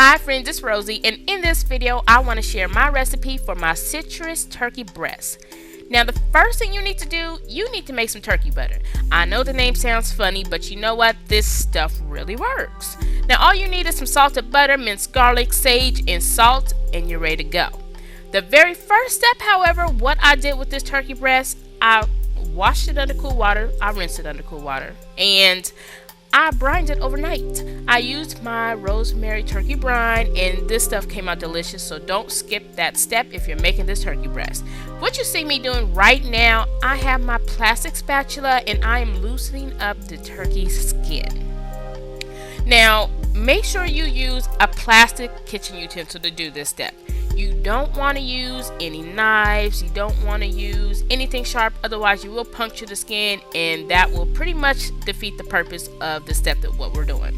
Hi friends, it's Rosie, and in this video I want to share my recipe for my citrus turkey breast. Now the first thing you need to do, you need to make some turkey butter. I know the name sounds funny, but you know what? This stuff really works. Now all you need is some salted butter, minced garlic, sage, and salt, and you're ready to go. The very first step, however, what I did with this turkey breast, I washed it under cool water, I rinsed it under cool water, and I brined it overnight. I used my rosemary turkey brine, and this stuff came out delicious, so don't skip that step if you're making this turkey breast. What you see me doing right now, I have my plastic spatula and I am loosening up the turkey skin. Now, make sure you use a plastic kitchen utensil to do this step. You don't want to use any knives, you don't want to use anything sharp, otherwise you will puncture the skin and that will pretty much defeat the purpose of the step that what we're doing.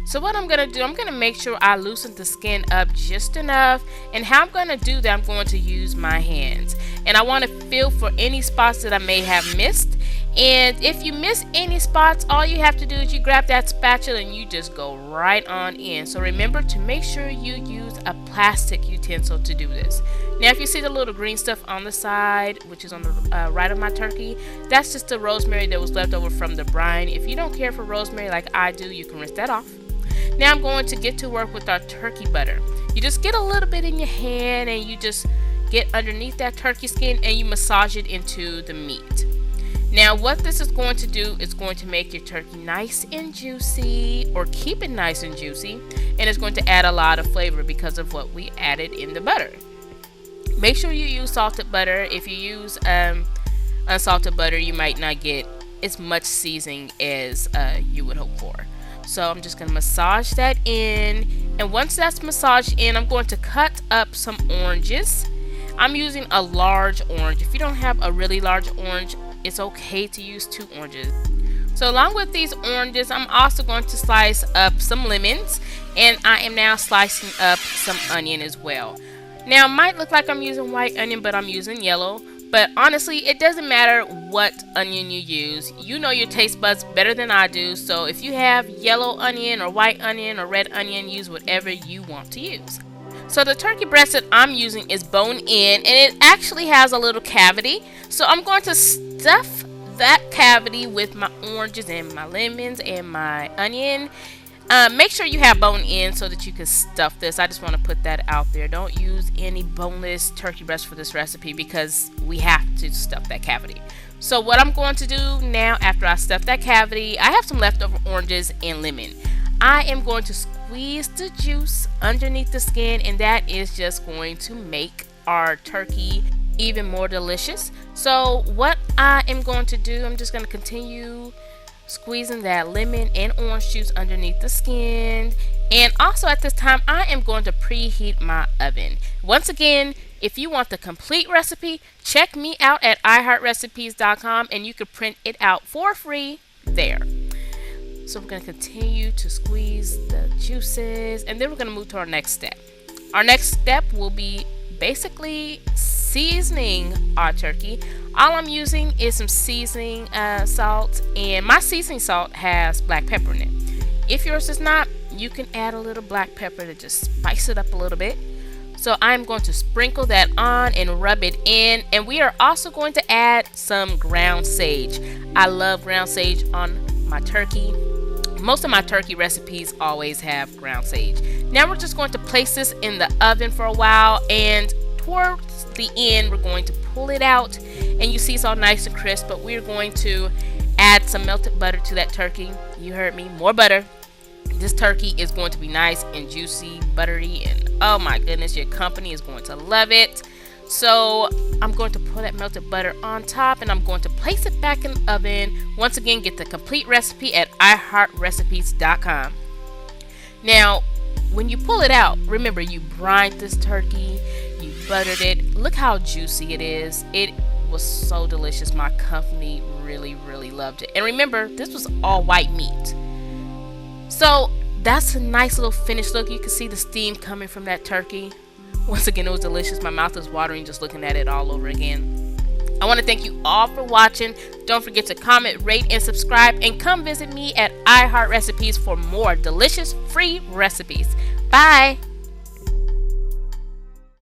So what I'm going to do, I'm going to make sure I loosen the skin up just enough, and how I'm going to do that, I'm going to use my hands. And I want to feel for any spots that I may have missed. And if you miss any spots, all you have to do is you grab that spatula and you just go right on in. So remember to make sure you use a plastic utensil to do this. Now if you see the little green stuff on the side, which is on the right of my turkey, that's just the rosemary that was left over from the brine. If you don't care for rosemary like I do, you can rinse that off. Now I'm going to get to work with our turkey butter. You just get a little bit in your hand and you just get underneath that turkey skin and you massage it into the meat. Now what this is going to do is going to make your turkey nice and juicy, or keep it nice and juicy, and it's going to add a lot of flavor because of what we added in the butter. Make sure you use salted butter. If you use unsalted butter, you might not get as much seasoning as you would hope for. So I'm just going to massage that in, and once that's massaged in, I'm going to cut up some oranges. I'm using a large orange. If you don't have a really large orange, it's okay to use 2 oranges. So along with these oranges, I'm also going to slice up some lemons, and I am now slicing up some onion as well. Now it might look like I'm using white onion, but I'm using yellow. But honestly, it doesn't matter what onion you use. You know your taste buds better than I do. So if you have yellow onion or white onion or red onion, use whatever you want to use. So the turkey breast that I'm using is bone in, and it actually has a little cavity. So I'm going to stuff that cavity with my oranges and my lemons and my onion. Make sure you have bone in so that you can stuff this. I just want to put that out there. Don't use any boneless turkey breast for this recipe because we have to stuff that cavity. So what I'm going to do now, after I stuff that cavity, I have some leftover oranges and lemon. I am going to squeeze the juice underneath the skin, and that is just going to make our turkey even more delicious. So what I am going to do, I'm just going to continue squeezing that lemon and orange juice underneath the skin. And also at this time, I am going to preheat my oven. Once again, if you want the complete recipe, check me out at iHeartRecipes.com and you can print it out for free there. So we're going to continue to squeeze the juices, and then we're going to move to our next step. Our next step will be basically seasoning our turkey. All I'm using is some seasoning salt, and my seasoning salt has black pepper in it. If yours does not, you can add a little black pepper to just spice it up a little bit. So I'm going to sprinkle that on and rub it in, and we are also going to add some ground sage. I love ground sage on my turkey. Most of my turkey recipes always have ground sage. Now we're just going to place this in the oven for a while, and towards the end we're going to pull it out, and you see it's all nice and crisp, but we're going to add some melted butter to that turkey. You heard me, more butter. This turkey is going to be nice and juicy, buttery, and oh my goodness, your company is going to love it. So I'm going to pour that melted butter on top, and I'm going to place it back in the oven. Once again, get the complete recipe at iHeartRecipes.com. Now, when you pull it out, remember you brined this turkey, you buttered it. Look how juicy it is. It was so delicious. My company really loved it. And remember, this was all white meat. So that's a nice little finished look. You can see the steam coming from that turkey. Once again, it was delicious. My mouth is watering just looking at it all over again. I want to thank you all for watching. Don't forget to comment, rate, and subscribe. And come visit me at iHeartRecipes for more delicious free recipes. Bye!